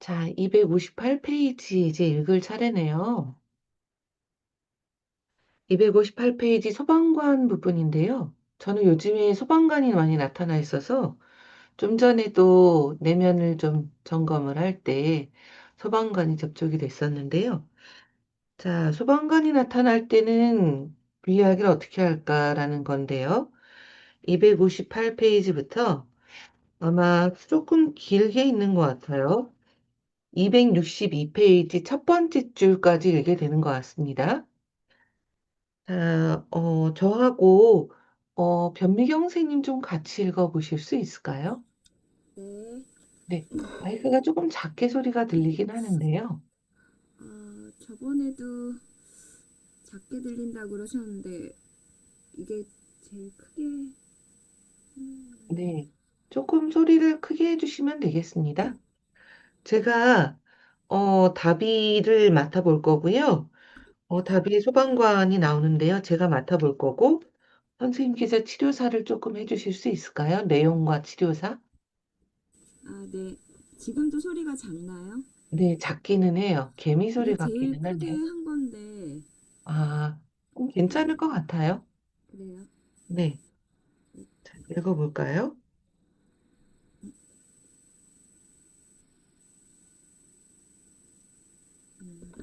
자, 258페이지 이제 읽을 차례네요. 258페이지 소방관 부분인데요. 저는 요즘에 소방관이 많이 나타나 있어서 좀 전에도 내면을 좀 점검을 할 때 소방관이 접촉이 됐었는데요. 자, 소방관이 나타날 때는 이야기를 어떻게 할까라는 건데요. 258페이지부터 아마 조금 길게 있는 것 같아요. 262페이지 첫 번째 줄까지 읽게 되는 것 같습니다. 자, 저하고, 변미경 선생님 좀 같이 읽어보실 수 있을까요? 네. 네. 마이크가 조금 작게 소리가 들리긴 하는데요. 저번에도 작게 들린다고 그러셨는데 이게 제일 크게. 네. 조금 소리를 크게 해주시면 되겠습니다. 제가, 다비를 맡아볼 거고요. 다비의 소방관이 나오는데요. 제가 맡아볼 거고, 선생님께서 치료사를 조금 해주실 수 있을까요? 내용과 치료사? 네. 지금도 소리가 작나요? 네, 작기는 해요. 개미 소리 이게 제일 같기는 크게 하네요. 한 건데. 아, 괜찮을 것 같아요. 그래요? 네, 자, 읽어볼까요?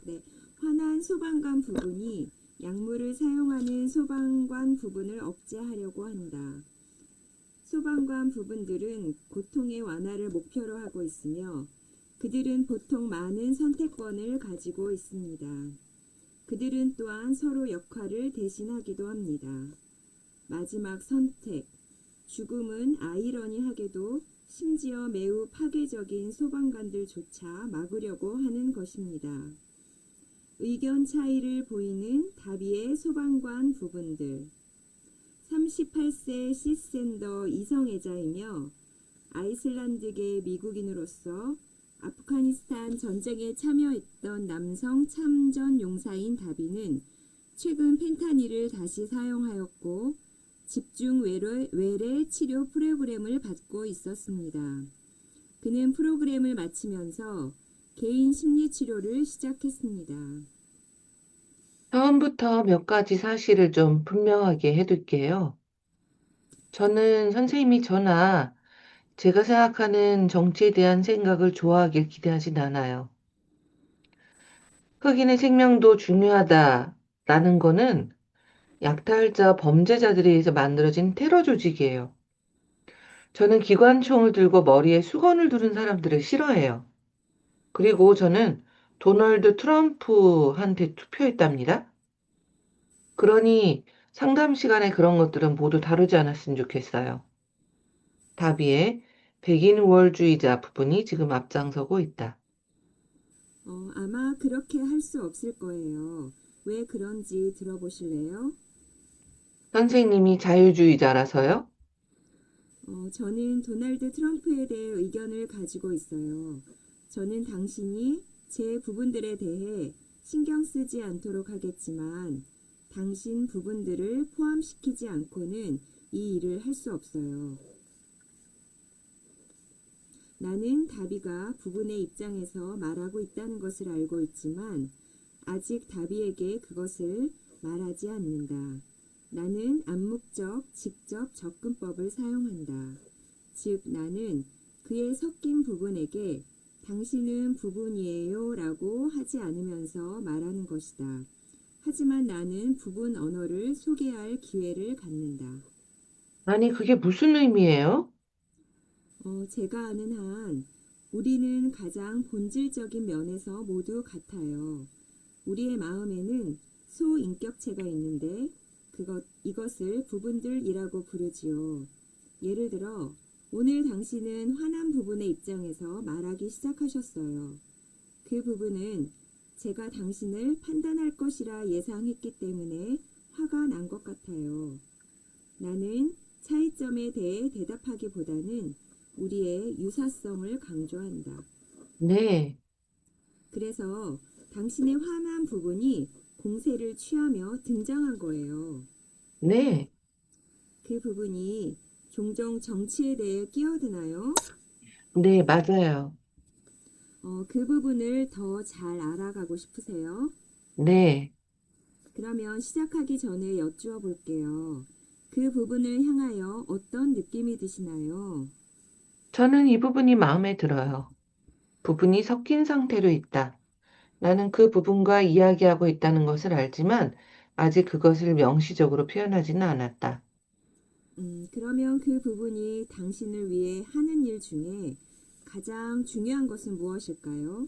네. 화난 소방관 부분이 약물을 사용하는 소방관 부분을 억제하려고 한다. 소방관 부분들은 고통의 완화를 목표로 하고 있으며 그들은 보통 많은 선택권을 가지고 있습니다. 그들은 또한 서로 역할을 대신하기도 합니다. 마지막 선택, 죽음은 아이러니하게도 심지어 매우 파괴적인 소방관들조차 막으려고 하는 것입니다. 의견 차이를 보이는 다비의 소방관 부분들. 38세 시센더 이성애자이며 아이슬란드계 미국인으로서 아프가니스탄 전쟁에 참여했던 남성 참전 용사인 다비는 최근 펜타닐을 다시 사용하였고 집중 외래 치료 프로그램을 받고 있었습니다. 그는 프로그램을 마치면서 개인 심리 치료를 시작했습니다. 처음부터 몇 가지 사실을 좀 분명하게 해둘게요. 저는 선생님이 저나 제가 생각하는 정치에 대한 생각을 좋아하길 기대하진 않아요. 흑인의 생명도 중요하다라는 거는 약탈자, 범죄자들에 의해서 만들어진 테러 조직이에요. 저는 기관총을 들고 머리에 수건을 두른 사람들을 싫어해요. 그리고 저는 도널드 트럼프한테 투표했답니다. 그러니 상담 시간에 그런 것들은 모두 다루지 않았으면 좋겠어요. 다비의 백인 우월주의자 부분이 지금 앞장서고 있다. 아마 그렇게 할 수 없을 거예요. 왜 그런지 들어보실래요? 선생님이 자유주의자라서요? 저는 도널드 트럼프에 대해 의견을 가지고 있어요. 저는 당신이 제 부분들에 대해 신경 쓰지 않도록 하겠지만 당신 부분들을 포함시키지 않고는 이 일을 할 수 없어요. 나는 다비가 부분의 입장에서 말하고 있다는 것을 알고 있지만 아직 다비에게 그것을 말하지 않는다. 나는 암묵적 직접 접근법을 사용한다. 즉 나는 그의 섞인 부분에게 당신은 부분이에요 라고 하지 않으면서 말하는 것이다. 하지만 나는 부분 언어를 소개할 기회를 갖는다. 아니, 그게 무슨 의미예요? 제가 아는 한 우리는 가장 본질적인 면에서 모두 같아요. 우리의 마음에는 소인격체가 있는데 이것을 부분들이라고 부르지요. 예를 들어 오늘 당신은 화난 부분의 입장에서 말하기 시작하셨어요. 그 부분은 제가 당신을 판단할 것이라 예상했기 때문에 화가 난 것 같아요. 나는 차이점에 대해 대답하기보다는 우리의 유사성을 강조한다. 네, 그래서 당신의 화난 부분이 공세를 취하며 등장한 거예요. 네, 그 부분이 종종 정치에 대해 끼어드나요? 네, 맞아요. 그 부분을 더 잘 알아가고 싶으세요? 네. 그러면 시작하기 전에 여쭈어 볼게요. 그 부분을 향하여 어떤 느낌이 드시나요? 저는 이 부분이 마음에 들어요. 부분이 섞인 상태로 있다. 나는 그 부분과 이야기하고 있다는 것을 알지만 아직 그것을 명시적으로 표현하지는 않았다. 그러면 그 부분이 당신을 위해 하는 일 중에 가장 중요한 것은 무엇일까요?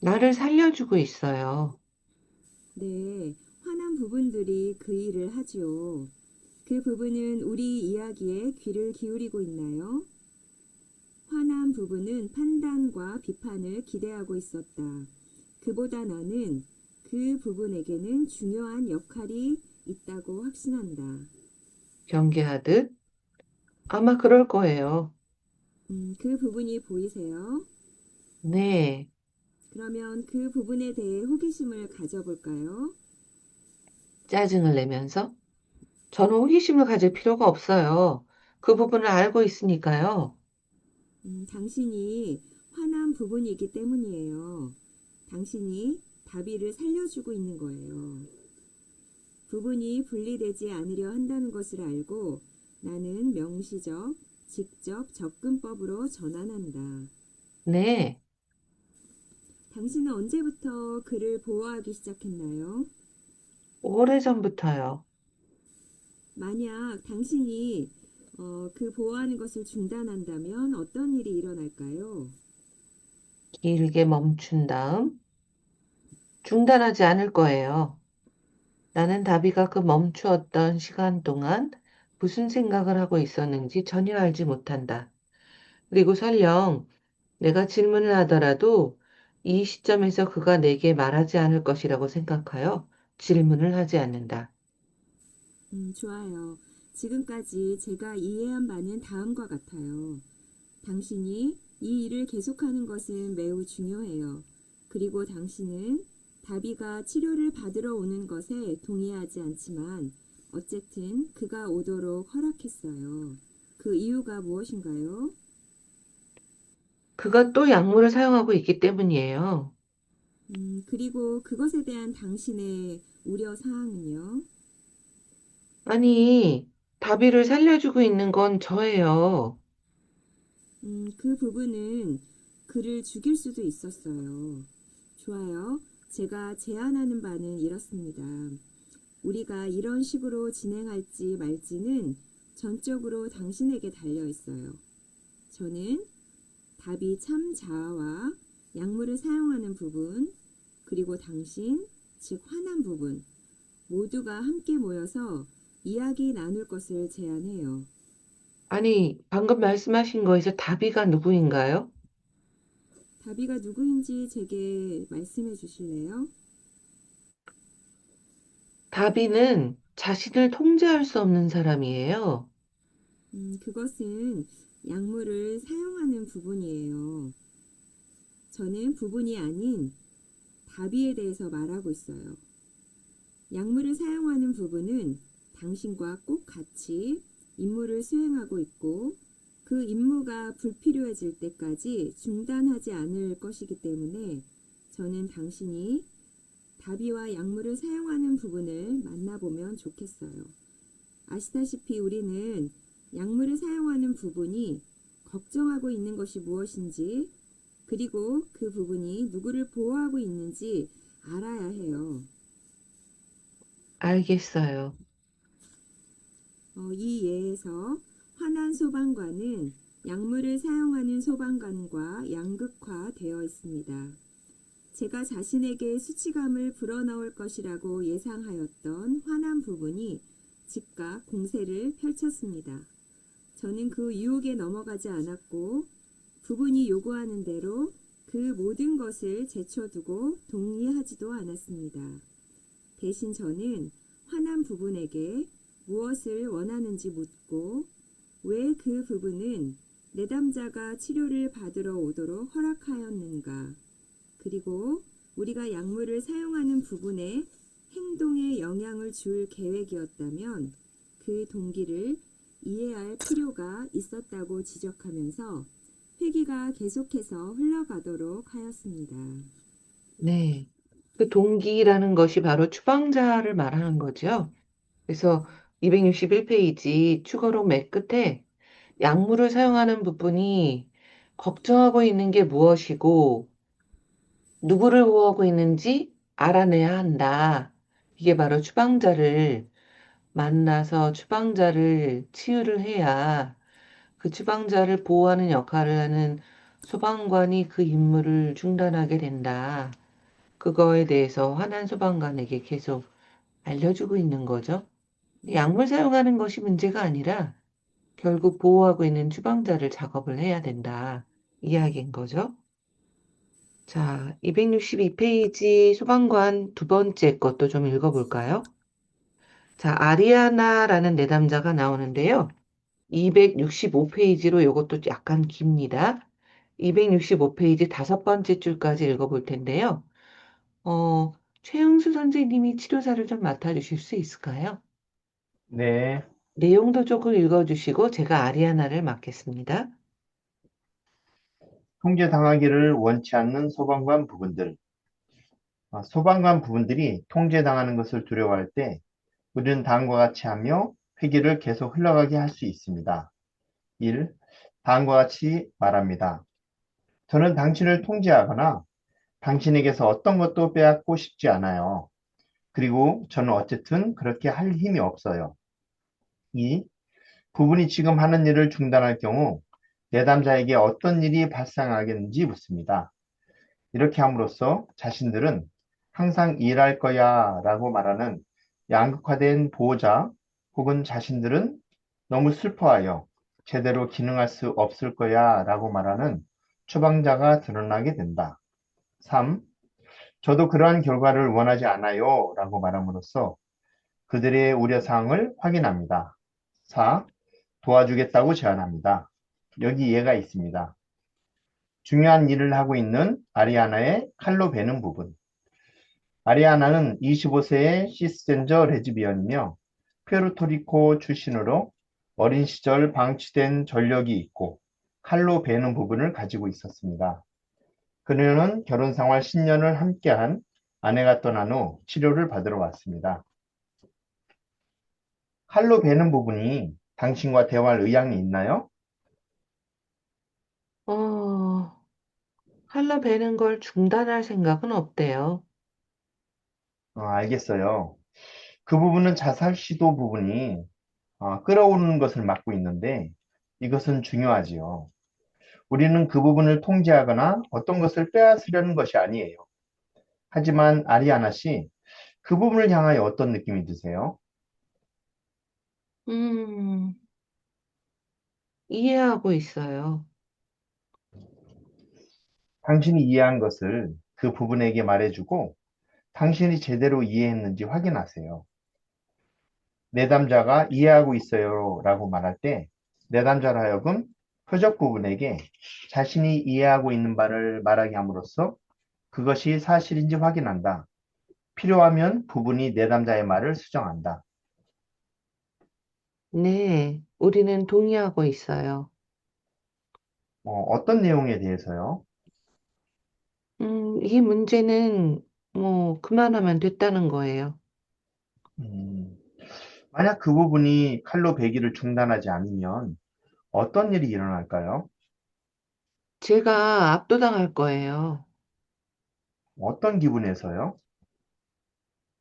나를 살려주고 있어요. 네, 화난 부분들이 그 일을 하지요. 그 부분은 우리 이야기에 귀를 기울이고 있나요? 화난 부분은 판단과 비판을 기대하고 있었다. 그보다 나는 그 부분에게는 중요한 역할이 있다고 확신한다. 경계하듯 아마 그럴 거예요. 그 부분이 보이세요? 네. 그러면 그 부분에 대해 호기심을 가져볼까요? 짜증을 내면서 저는 호기심을 가질 필요가 없어요. 그 부분을 알고 있으니까요. 당신이 화난 부분이기 때문이에요. 당신이 다비를 살려주고 있는 거예요. 부분이 분리되지 않으려 한다는 것을 알고 나는 명시적, 직접 접근법으로 전환한다. 네. 당신은 언제부터 그를 보호하기 시작했나요? 오래전부터요. 만약 당신이 그 보호하는 것을 중단한다면 어떤 일이 일어날까요? 길게 멈춘 다음 중단하지 않을 거예요. 나는 다비가 그 멈추었던 시간 동안 무슨 생각을 하고 있었는지 전혀 알지 못한다. 그리고 설령 내가 질문을 하더라도 이 시점에서 그가 내게 말하지 않을 것이라고 생각하여 질문을 하지 않는다. 좋아요. 지금까지 제가 이해한 바는 다음과 같아요. 당신이 이 일을 계속하는 것은 매우 중요해요. 그리고 당신은 다비가 치료를 받으러 오는 것에 동의하지 않지만 어쨌든 그가 오도록 허락했어요. 그 이유가 무엇인가요? 그가 또 약물을 사용하고 있기 때문이에요. 그리고 그것에 대한 당신의 우려 사항은요? 아니, 다비를 살려주고 있는 건 저예요. 그 부분은 그를 죽일 수도 있었어요. 좋아요. 제가 제안하는 바는 이렇습니다. 우리가 이런 식으로 진행할지 말지는 전적으로 당신에게 달려 있어요. 저는 답이 참 자아와 약물을 사용하는 부분, 그리고 당신, 즉 화난 부분, 모두가 함께 모여서 이야기 나눌 것을 제안해요. 아니, 방금 말씀하신 거에서 다비가 누구인가요? 다비가 누구인지 제게 말씀해 주실래요? 다비는 자신을 통제할 수 없는 사람이에요. 그것은 약물을 사용하는 부분이에요. 저는 부분이 아닌 다비에 대해서 말하고 있어요. 약물을 사용하는 부분은 당신과 꼭 같이 임무를 수행하고 있고 그 임무가 불필요해질 때까지 중단하지 않을 것이기 때문에 저는 당신이 다비와 약물을 사용하는 부분을 만나보면 좋겠어요. 아시다시피 우리는 약물을 사용하는 부분이 걱정하고 있는 것이 무엇인지 그리고 그 부분이 누구를 보호하고 있는지 알아야 해요. 알겠어요. 이 예에서 화난 소방관은 약물을 사용하는 소방관과 양극화되어 있습니다. 제가 자신에게 수치감을 불어넣을 것이라고 예상하였던 화난 부분이 즉각 공세를 펼쳤습니다. 저는 그 유혹에 넘어가지 않았고 부분이 요구하는 대로 그 모든 것을 제쳐두고 동의하지도 않았습니다. 대신 저는 화난 부분에게 무엇을 원하는지 묻고 왜 그 부분은 내담자가 치료를 받으러 오도록 허락하였는가 그리고 우리가 약물을 사용하는 부분에 행동에 영향을 줄 계획이었다면 그 동기를 이해할 필요가 있었다고 지적하면서 회기가 계속해서 흘러가도록 하였습니다. 네. 그 동기라는 것이 바로 추방자를 말하는 거죠. 그래서 261페이지 축어록 맨 끝에 약물을 사용하는 부분이 걱정하고 있는 게 무엇이고 누구를 보호하고 있는지 알아내야 한다. 이게 바로 추방자를 만나서 추방자를 치유를 해야 그 추방자를 보호하는 역할을 하는 소방관이 그 임무를 중단하게 된다. 그거에 대해서 화난 소방관에게 계속 알려주고 있는 거죠. 약물 사용하는 것이 문제가 아니라 결국 보호하고 있는 추방자를 작업을 해야 된다. 이야기인 거죠. 자, 262페이지 소방관 두 번째 것도 좀 읽어볼까요? 자, 아리아나라는 내담자가 나오는데요. 265페이지로 이것도 약간 깁니다. 265페이지 다섯 번째 줄까지 읽어볼 텐데요. 최영수 선생님이 치료사를 좀 맡아주실 수 있을까요? 네, 내용도 조금 읽어주시고 제가 아리아나를 맡겠습니다. 통제당하기를 원치 않는 소방관 부분들. 소방관 부분들이 통제당하는 것을 두려워할 때 우리는 다음과 같이 하며 회기를 계속 흘러가게 할 수 있습니다. 1. 다음과 같이 말합니다. 저는 당신을 통제하거나 당신에게서 어떤 것도 빼앗고 싶지 않아요. 그리고 저는 어쨌든 그렇게 할 힘이 없어요. 2. 부분이 지금 하는 일을 중단할 경우 내담자에게 어떤 일이 발생하겠는지 묻습니다. 이렇게 함으로써 자신들은 항상 일할 거야 라고 말하는 양극화된 보호자 혹은 자신들은 너무 슬퍼하여 제대로 기능할 수 없을 거야 라고 말하는 추방자가 드러나게 된다. 3. 저도 그러한 결과를 원하지 않아요 라고 말함으로써 그들의 우려사항을 확인합니다. 4. 도와주겠다고 제안합니다. 여기 예가 있습니다. 중요한 일을 하고 있는 아리아나의 칼로 베는 부분. 아리아나는 25세의 시스젠저 레즈비언이며 푸에르토리코 출신으로 어린 시절 방치된 전력이 있고 칼로 베는 부분을 가지고 있었습니다. 그녀는 결혼 생활 10년을 함께한 아내가 떠난 후 치료를 받으러 왔습니다. 칼로 베는 부분이 당신과 대화할 의향이 있나요? 어, 칼로 베는 걸 중단할 생각은 없대요. 알겠어요. 그 부분은 자살 시도 부분이 끌어오르는 것을 막고 있는데 이것은 중요하지요. 우리는 그 부분을 통제하거나 어떤 것을 빼앗으려는 것이 아니에요. 하지만 아리아나 씨, 그 부분을 향하여 어떤 느낌이 드세요? 음, 이해하고 있어요. 당신이 이해한 것을 그 부분에게 말해주고 당신이 제대로 이해했는지 확인하세요. 내담자가 이해하고 있어요 라고 말할 때 내담자로 하여금 표적 부분에게 자신이 이해하고 있는 바를 말하게 함으로써 그것이 사실인지 확인한다. 필요하면 부분이 내담자의 말을 수정한다. 네, 우리는 동의하고 있어요. 어떤 내용에 대해서요? 이 문제는 뭐 그만하면 됐다는 거예요. 음, 만약 그 부분이 칼로 배기를 중단하지 않으면 어떤 일이 일어날까요? 제가 압도당할 거예요. 어떤 기분에서요?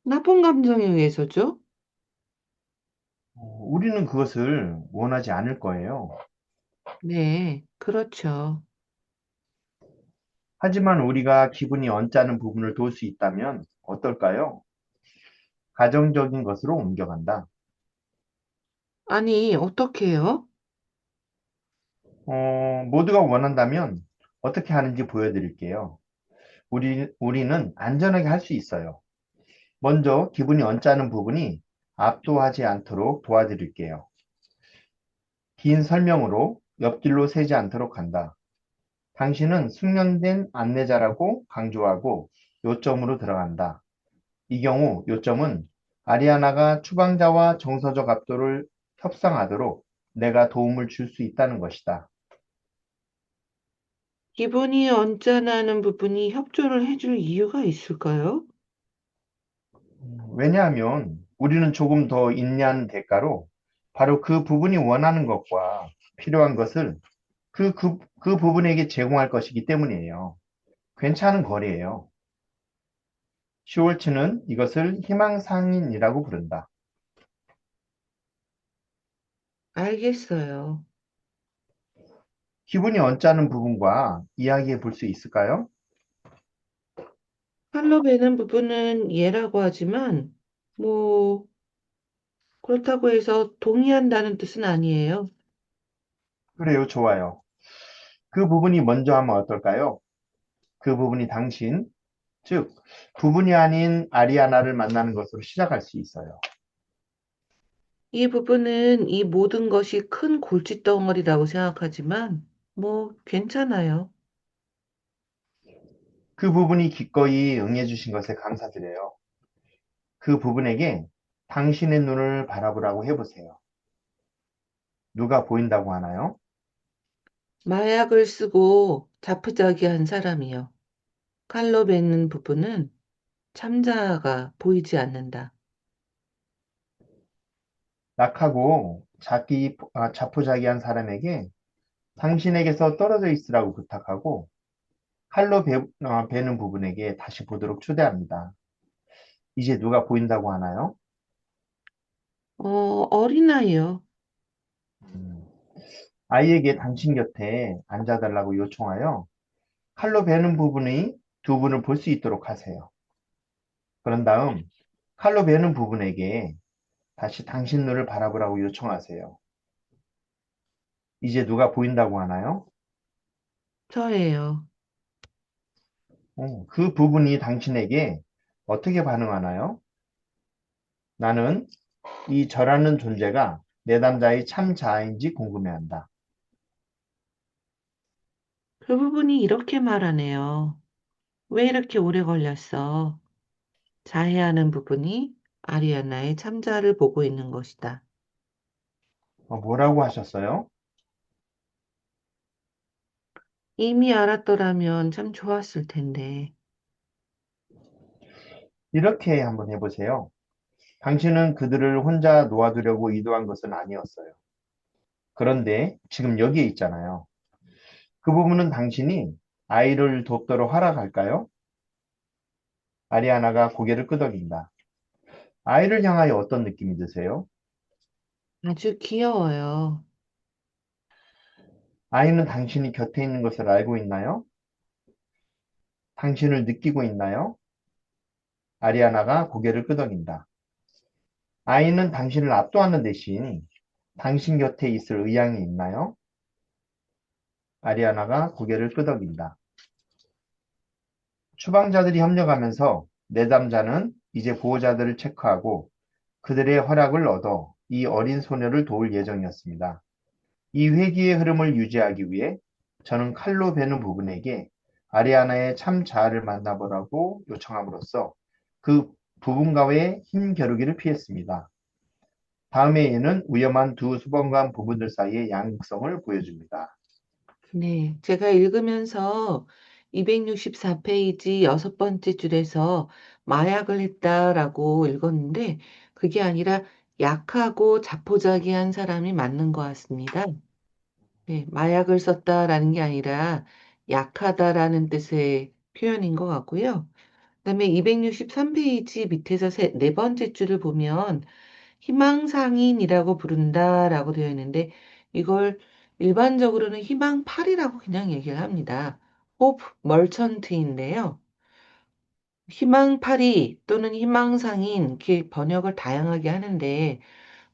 나쁜 감정에 의해서죠? 우리는 그것을 원하지 않을 거예요. 네, 그렇죠. 하지만 우리가 기분이 언짢은 부분을 도울 수 있다면 어떨까요? 가정적인 것으로 옮겨간다. 아니, 어떡해요? 모두가 원한다면 어떻게 하는지 보여드릴게요. 우리는 안전하게 할 수 있어요. 먼저 기분이 언짢은 부분이 압도하지 않도록 도와드릴게요. 긴 설명으로 옆길로 새지 않도록 한다. 당신은 숙련된 안내자라고 강조하고 요점으로 들어간다. 이 경우 요점은 아리아나가 추방자와 정서적 압도를 협상하도록 내가 도움을 줄 수 있다는 것이다. 기분이 언짢아하는 부분이 협조를 해줄 이유가 있을까요? 왜냐하면 우리는 조금 더 인내하는 대가로 바로 그 부분이 원하는 것과 필요한 것을 그 부분에게 제공할 것이기 때문이에요. 괜찮은 거래예요. 슈월츠는 이것을 희망상인이라고 부른다. 알겠어요. 기분이 언짢은 부분과 이야기해 볼 수 있을까요? 칼로 베는 부분은 예라고 하지만, 뭐, 그렇다고 해서 동의한다는 뜻은 아니에요. 그래요, 좋아요. 그 부분이 먼저 하면 어떨까요? 그 부분이 당신, 즉, 부분이 아닌 아리아나를 만나는 것으로 시작할 수 있어요. 이 부분은 이 모든 것이 큰 골칫덩어리라고 생각하지만, 뭐, 괜찮아요. 그 부분이 기꺼이 응해 주신 것에 감사드려요. 그 부분에게 당신의 눈을 바라보라고 해보세요. 누가 보인다고 하나요? 마약을 쓰고 자포자기한 사람이요. 칼로 베는 부분은 참자가 보이지 않는다. 낙하고 자포자기한 사람에게 당신에게서 떨어져 있으라고 부탁하고 칼로 베는 부분에게 다시 보도록 초대합니다. 이제 누가 보인다고 하나요? 어린아이요. 음, 아이에게 당신 곁에 앉아달라고 요청하여 칼로 베는 부분의 두 분을 볼 수 있도록 하세요. 그런 다음 칼로 베는 부분에게 다시 당신 눈을 바라보라고 요청하세요. 이제 누가 보인다고 하나요? 저예요. 그 부분이 당신에게 어떻게 반응하나요? 나는 이 저라는 존재가 내담자의 참 자아인지 궁금해한다. 그 부분이 이렇게 말하네요. 왜 이렇게 오래 걸렸어? 자해하는 부분이 아리아나의 참자를 보고 있는 것이다. 뭐라고 하셨어요? 이미 알았더라면 참 좋았을 텐데. 이렇게 한번 해보세요. 당신은 그들을 혼자 놓아두려고 의도한 것은 아니었어요. 그런데 지금 여기에 있잖아요. 그 부분은 당신이 아이를 돕도록 허락할까요? 아리아나가 고개를 끄덕인다. 아이를 향하여 어떤 느낌이 드세요? 아주 귀여워요. 아이는 당신이 곁에 있는 것을 알고 있나요? 당신을 느끼고 있나요? 아리아나가 고개를 끄덕인다. 아이는 당신을 압도하는 대신 당신 곁에 있을 의향이 있나요? 아리아나가 고개를 끄덕인다. 추방자들이 협력하면서 내담자는 이제 보호자들을 체크하고 그들의 허락을 얻어 이 어린 소녀를 도울 예정이었습니다. 이 회귀의 흐름을 유지하기 위해 저는 칼로 베는 부분에게 아리아나의 참 자아를 만나보라고 요청함으로써 그 부분과의 힘겨루기를 피했습니다. 다음에 얘는 위험한 두 수범간 부분들 사이의 양극성을 보여줍니다. 네, 제가 읽으면서 264페이지 여섯 번째 줄에서 마약을 했다라고 읽었는데 그게 아니라 약하고 자포자기한 사람이 맞는 것 같습니다. 네, 마약을 썼다라는 게 아니라 약하다라는 뜻의 표현인 것 같고요. 그다음에 263페이지 밑에서 네 번째 줄을 보면 희망상인이라고 부른다라고 되어 있는데 이걸 일반적으로는 희망팔이라고 그냥 얘기를 합니다. 호프 멀천트인데요. 희망팔이 또는 희망상인 이렇게 번역을 다양하게 하는데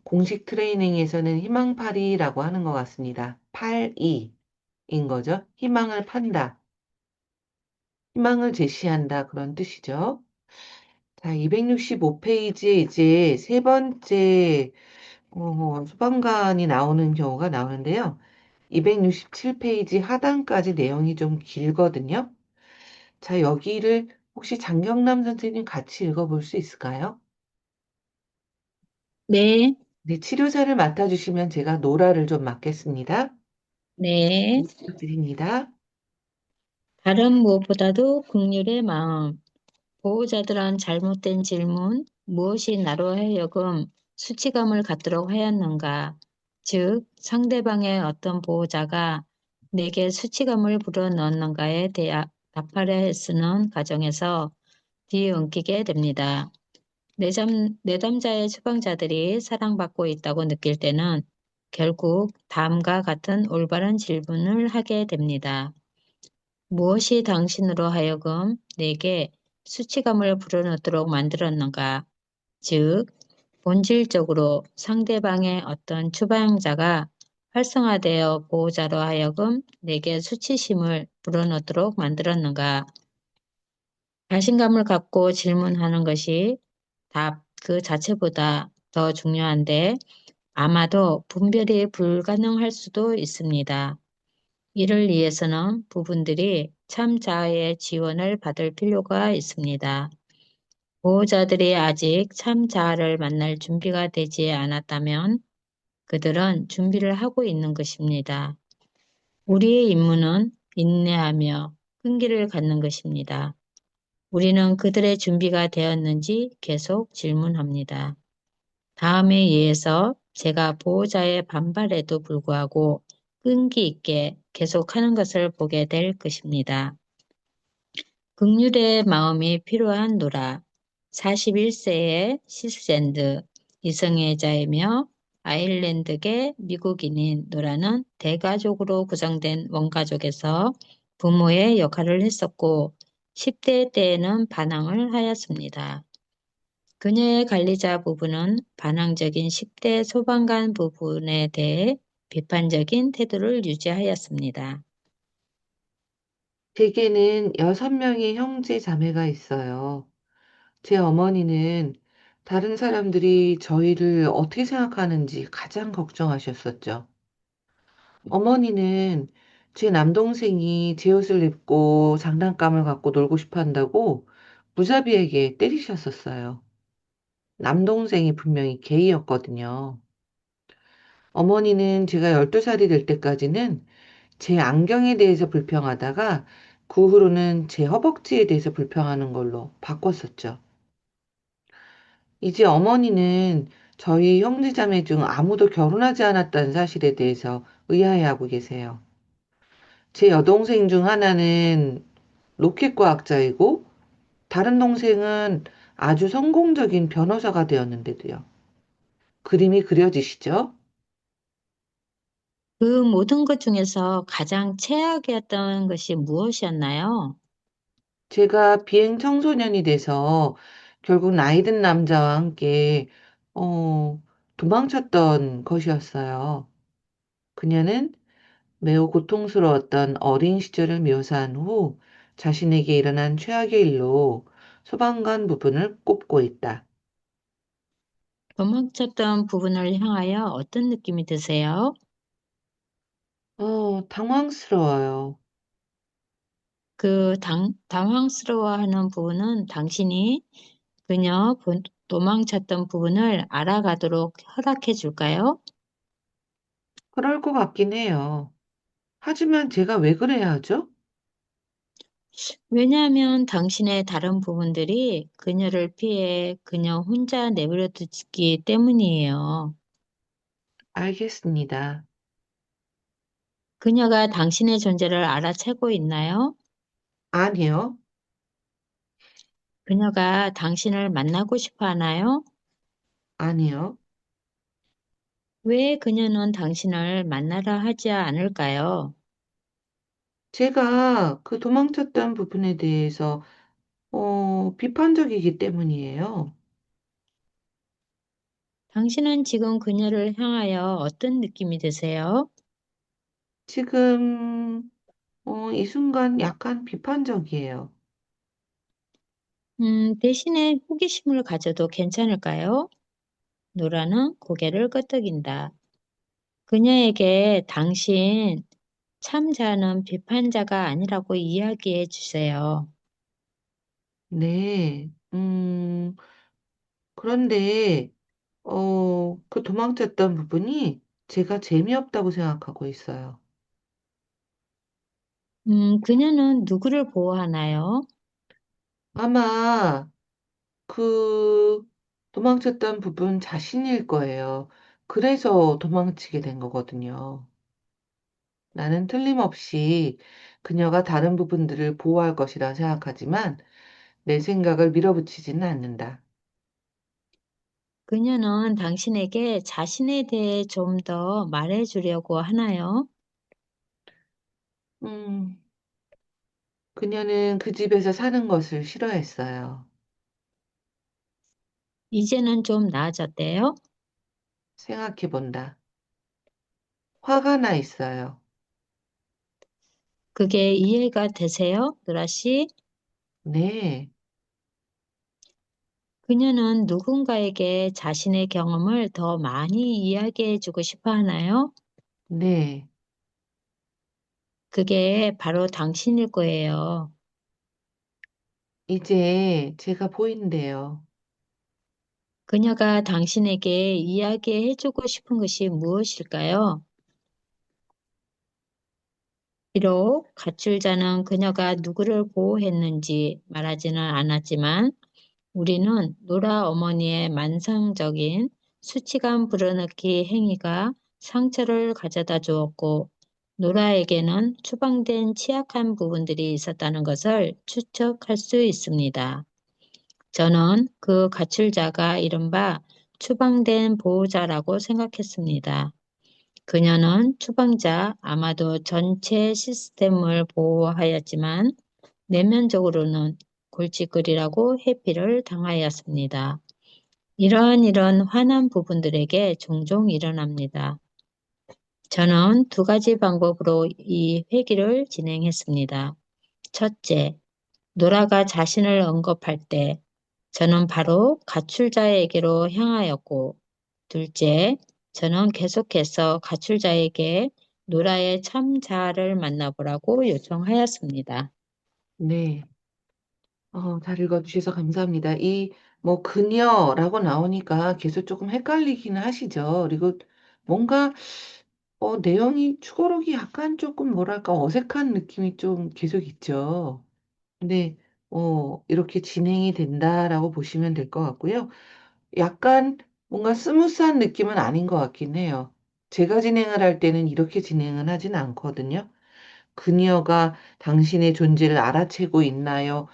공식 트레이닝에서는 희망팔이라고 하는 것 같습니다. 팔이인 거죠. 희망을 판다, 희망을 제시한다 그런 뜻이죠. 자, 265페이지에 이제 세 번째 소방관이 나오는 경우가 나오는데요. 267페이지 하단까지 내용이 좀 길거든요. 자, 여기를 혹시 장경남 선생님 같이 읽어볼 수 있을까요? 네, 네, 치료사를 맡아주시면 제가 노라를 좀 맡겠습니다. 네. 부탁드립니다. 다른 무엇보다도 긍휼의 마음. 보호자들은 잘못된 질문, 무엇이 나로 하여금 수치감을 갖도록 하였는가? 즉, 상대방의 어떤 보호자가 내게 수치감을 불어넣었는가에 대해 답하려 애쓰는 과정에서 뒤엉키게 됩니다. 내담자의 추방자들이 사랑받고 있다고 느낄 때는 결국 다음과 같은 올바른 질문을 하게 됩니다. 무엇이 당신으로 하여금 내게 수치감을 불어넣도록 만들었는가? 즉, 본질적으로 상대방의 어떤 추방자가 활성화되어 보호자로 하여금 내게 수치심을 불어넣도록 만들었는가? 자신감을 갖고 질문하는 것이 답 그 자체보다 더 중요한데 아마도 분별이 불가능할 수도 있습니다. 이를 위해서는 부부들이 참 자아의 지원을 받을 필요가 있습니다. 보호자들이 아직 참 자아를 만날 준비가 되지 않았다면 그들은 준비를 하고 있는 것입니다. 우리의 임무는 인내하며 끈기를 갖는 것입니다. 우리는 그들의 준비가 되었는지 계속 질문합니다. 다음에 이어서 제가 보호자의 반발에도 불구하고 끈기 있게 계속하는 것을 보게 될 것입니다. 긍휼의 마음이 필요한 노라. 41세의 시스젠드, 이성애자이며 아일랜드계 미국인인 노라는 대가족으로 구성된 원가족에서 부모의 역할을 했었고 10대 때에는 반항을 하였습니다. 그녀의 관리자 부부는 반항적인 10대 소방관 부분에 대해 비판적인 태도를 유지하였습니다. 제게는 6명의 형제 자매가 있어요. 제 어머니는 다른 사람들이 저희를 어떻게 생각하는지 가장 걱정하셨었죠. 어머니는 제 남동생이 제 옷을 입고 장난감을 갖고 놀고 싶어 한다고 무자비하게 때리셨었어요. 남동생이 분명히 게이였거든요. 어머니는 제가 12살이 될 때까지는 제 안경에 대해서 불평하다가 그 후로는 제 허벅지에 대해서 불평하는 걸로 바꿨었죠. 이제 어머니는 저희 형제자매 중 아무도 결혼하지 않았다는 사실에 대해서 의아해하고 계세요. 제 여동생 중 하나는 로켓과학자이고 다른 동생은 아주 성공적인 변호사가 되었는데도요. 그림이 그려지시죠? 그 모든 것 중에서 가장 최악이었던 것이 무엇이었나요? 제가 비행 청소년이 돼서 결국 나이 든 남자와 함께 어, 도망쳤던 것이었어요. 그녀는 매우 고통스러웠던 어린 시절을 묘사한 후 자신에게 일어난 최악의 일로 소방관 부분을 꼽고 있다. 도망쳤던 부분을 향하여 어떤 느낌이 드세요? 당황스러워요. 당황스러워하는 부분은 당신이 도망쳤던 부분을 알아가도록 허락해 줄까요? 그럴 것 같긴 해요. 하지만 제가 왜 그래야 하죠? 왜냐하면 당신의 다른 부분들이 그녀를 피해 그녀 혼자 내버려 두기 때문이에요. 알겠습니다. 그녀가 당신의 존재를 알아채고 있나요? 아니요, 그녀가 당신을 만나고 싶어 하나요? 아니요. 왜 그녀는 당신을 만나라 하지 않을까요? 제가 그 도망쳤던 부분에 대해서 비판적이기 때문이에요. 당신은 지금 그녀를 향하여 어떤 느낌이 드세요? 지금 이 순간 약간 비판적이에요. 대신에 호기심을 가져도 괜찮을까요? 노라는 고개를 끄덕인다. 그녀에게 당신 참자는 비판자가 아니라고 이야기해 주세요. 네, 그런데 그 도망쳤던 부분이 제가 재미없다고 생각하고 있어요. 그녀는 누구를 보호하나요? 아마 그 도망쳤던 부분 자신일 거예요. 그래서 도망치게 된 거거든요. 나는 틀림없이 그녀가 다른 부분들을 보호할 것이라 생각하지만 내 생각을 밀어붙이지는 않는다. 그녀는 당신에게 자신에 대해 좀 더 말해주려고 하나요? 음, 그녀는 그 집에서 사는 것을 싫어했어요. 이제는 좀 나아졌대요? 생각해 본다. 화가 나 있어요. 그게 이해가 되세요, 노라 씨? 네, 그녀는 누군가에게 자신의 경험을 더 많이 이야기해주고 싶어 하나요? 네. 그게 바로 당신일 거예요. 이제 제가 보인대요. 그녀가 당신에게 이야기해주고 싶은 것이 무엇일까요? 비록 가출자는 그녀가 누구를 보호했는지 말하지는 않았지만 우리는 노라 어머니의 만성적인 수치감 불어넣기 행위가 상처를 가져다 주었고 노라에게는 추방된 취약한 부분들이 있었다는 것을 추측할 수 있습니다. 저는 그 가출자가 이른바 추방된 보호자라고 생각했습니다. 그녀는 추방자, 아마도 전체 시스템을 보호하였지만 내면적으로는 골칫거리라고 회피를 당하였습니다. 이런 화난 부분들에게 종종 일어납니다. 저는 두 가지 방법으로 이 회기를 진행했습니다. 첫째, 노라가 자신을 언급할 때 저는 바로 가출자에게로 향하였고, 둘째, 저는 계속해서 가출자에게 노라의 참자를 만나보라고 요청하였습니다. 네. 잘 읽어주셔서 감사합니다. 뭐, 그녀라고 나오니까 계속 조금 헷갈리기는 하시죠. 그리고 뭔가, 내용이 추고록이 약간 조금 뭐랄까 어색한 느낌이 좀 계속 있죠. 근데, 이렇게 진행이 된다라고 보시면 될 것 같고요. 약간 뭔가 스무스한 느낌은 아닌 것 같긴 해요. 제가 진행을 할 때는 이렇게 진행은 하진 않거든요. 그녀가 당신의 존재를 알아채고 있나요?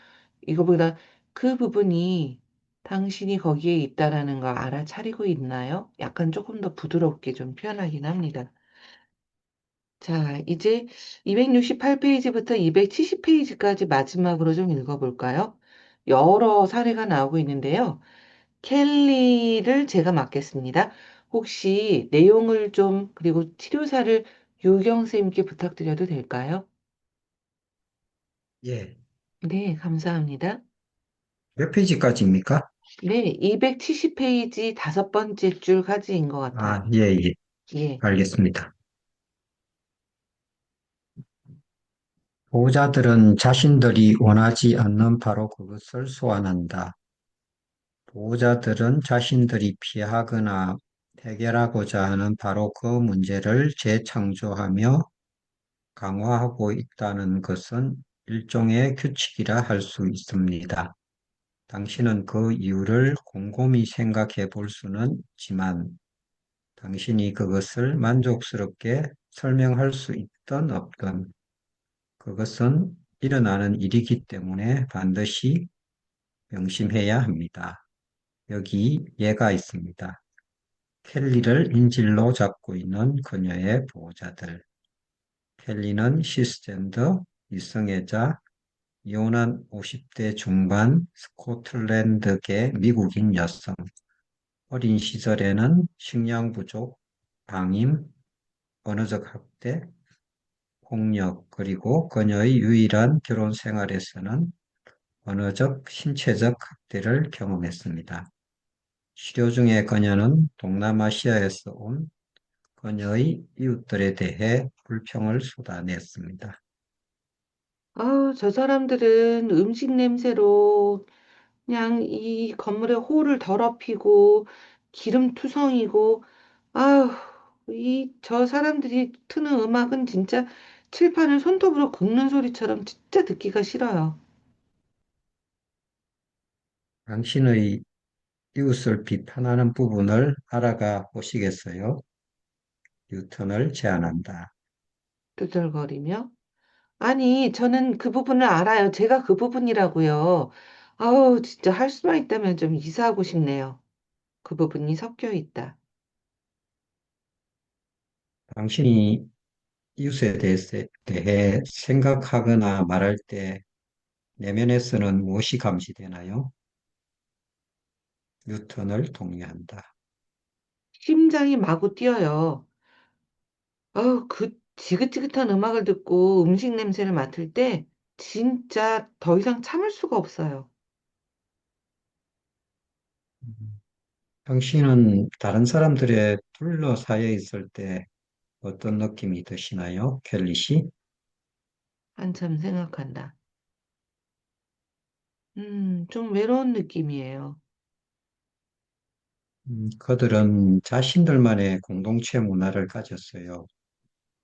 이거보다 그 부분이 당신이 거기에 있다라는 걸 알아차리고 있나요? 약간 조금 더 부드럽게 좀 표현하긴 합니다. 자, 이제 268페이지부터 270페이지까지 마지막으로 좀 읽어볼까요? 여러 사례가 나오고 있는데요. 켈리를 제가 맡겠습니다. 혹시 내용을 좀, 그리고 치료사를 유경 쌤께 부탁드려도 될까요? 예. 네, 감사합니다. 몇 페이지까지입니까? 네, 270페이지 다섯 번째 줄까지인 것 같아요. 아, 예, 예. 예, 알겠습니다. 보호자들은 자신들이 원하지 않는 바로 그것을 소환한다. 보호자들은 자신들이 피하거나 해결하고자 하는 바로 그 문제를 재창조하며 강화하고 있다는 것은 일종의 규칙이라 할 수 있습니다. 당신은 그 이유를 곰곰이 생각해 볼 수는 있지만 당신이 그것을 만족스럽게 설명할 수 있든 없든 그것은 일어나는 일이기 때문에 반드시 명심해야 합니다. 여기 예가 있습니다. 켈리를 인질로 잡고 있는 그녀의 보호자들. 켈리는 시스젠더, 이성애자, 이혼한 50대 중반 스코틀랜드계 미국인 여성. 어린 시절에는 식량 부족, 방임, 언어적 학대, 폭력, 그리고 그녀의 유일한 결혼 생활에서는 언어적, 신체적 학대를 경험했습니다. 치료 중에 그녀는 동남아시아에서 온 그녀의 이웃들에 대해 불평을 쏟아냈습니다. 저 사람들은 음식 냄새로 그냥 이 건물의 호를 더럽히고 기름투성이고, 아우, 저 사람들이 트는 음악은 진짜 칠판을 손톱으로 긁는 소리처럼 진짜 듣기가 싫어요. 당신의 이웃을 비판하는 부분을 알아가 보시겠어요? 뉴턴을 제안한다. 두들거리며. 아니, 저는 그 부분을 알아요. 제가 그 부분이라고요. 아우, 진짜 할 수만 있다면 좀 이사하고 싶네요. 그 부분이 섞여 있다. 당신이 이웃에 대해 생각하거나 말할 때 내면에서는 무엇이 감지되나요? 뉴턴을 동의한다. 심장이 마구 뛰어요. 아우, 그 지긋지긋한 음악을 듣고 음식 냄새를 맡을 때 진짜 더 이상 참을 수가 없어요. 당신은 다른 사람들의 둘러싸여 있을 때 어떤 느낌이 드시나요? 켈리 씨? 한참 생각한다. 좀 외로운 느낌이에요. 그들은 자신들만의 공동체 문화를 가졌어요.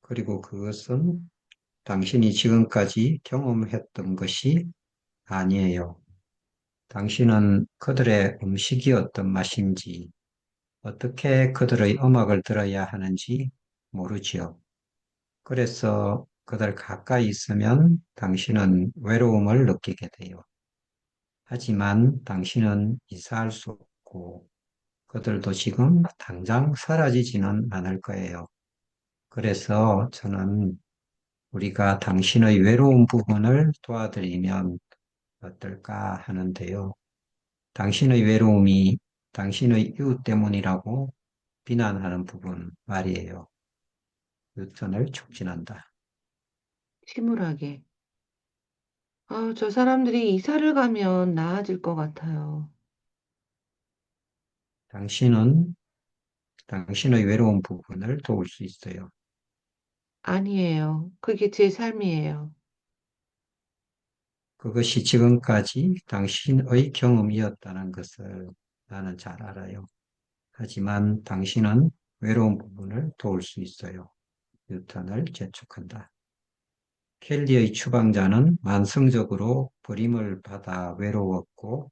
그리고 그것은 당신이 지금까지 경험했던 것이 아니에요. 당신은 그들의 음식이 어떤 맛인지, 어떻게 그들의 음악을 들어야 하는지 모르지요. 그래서 그들 가까이 있으면 당신은 외로움을 느끼게 돼요. 하지만 당신은 이사할 수 없고 그들도 지금 당장 사라지지는 않을 거예요. 그래서 저는 우리가 당신의 외로운 부분을 도와드리면 어떨까 하는데요. 당신의 외로움이 당신의 이웃 때문이라고 비난하는 부분 말이에요. 유턴을 촉진한다. 침울하게. 아, 저 사람들이 이사를 가면 나아질 것 같아요. 당신은 당신의 외로운 부분을 도울 수 있어요. 아니에요. 그게 제 삶이에요. 그것이 지금까지 당신의 경험이었다는 것을 나는 잘 알아요. 하지만 당신은 외로운 부분을 도울 수 있어요. 뉴턴을 재촉한다. 켈리의 추방자는 만성적으로 버림을 받아 외로웠고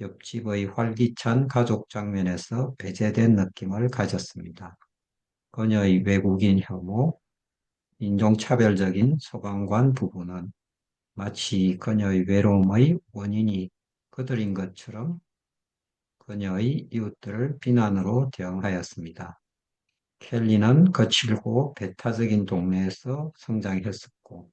옆집의 활기찬 가족 장면에서 배제된 느낌을 가졌습니다. 그녀의 외국인 혐오, 인종차별적인 소방관 부부는 마치 그녀의 외로움의 원인이 그들인 것처럼 그녀의 이웃들을 비난으로 대응하였습니다. 켈리는 거칠고 배타적인 동네에서 성장했었고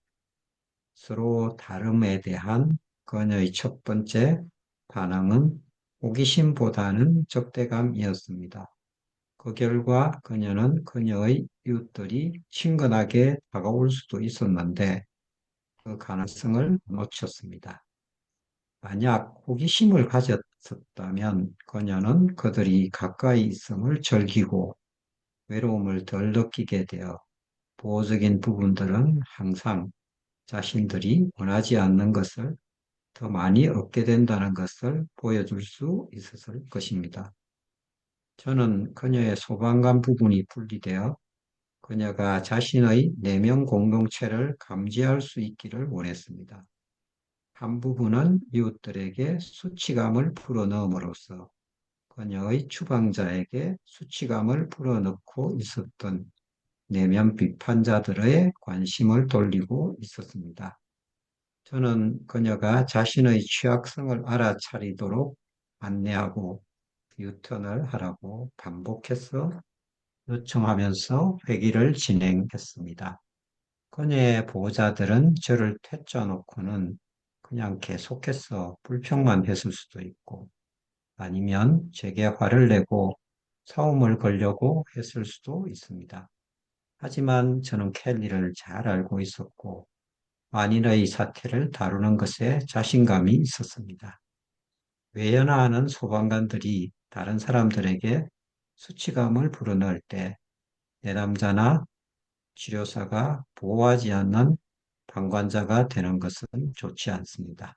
서로 다름에 대한 그녀의 첫 번째 반응은 호기심보다는 적대감이었습니다. 그 결과 그녀는 그녀의 이웃들이 친근하게 다가올 수도 있었는데 그 가능성을 놓쳤습니다. 만약 호기심을 가졌었다면 그녀는 그들이 가까이 있음을 즐기고 외로움을 덜 느끼게 되어 보호적인 부분들은 항상 자신들이 원하지 않는 것을 더 많이 얻게 된다는 것을 보여줄 수 있었을 것입니다. 저는 그녀의 소방관 부분이 분리되어 그녀가 자신의 내면 공동체를 감지할 수 있기를 원했습니다. 한 부분은 이웃들에게 수치감을 풀어넣음으로써 그녀의 추방자에게 수치감을 풀어넣고 있었던 내면 비판자들의 관심을 돌리고 있었습니다. 저는 그녀가 자신의 취약성을 알아차리도록 안내하고 유턴을 하라고 반복해서 요청하면서 회의를 진행했습니다. 그녀의 보호자들은 저를 퇴짜놓고는 그냥 계속해서 불평만 했을 수도 있고 아니면 제게 화를 내고 싸움을 걸려고 했을 수도 있습니다. 하지만 저는 켈리를 잘 알고 있었고 만인의 사태를 다루는 것에 자신감이 있었습니다. 외연하는 소방관들이 다른 사람들에게 수치감을 불어넣을 때 내담자나 치료사가 보호하지 않는 방관자가 되는 것은 좋지 않습니다.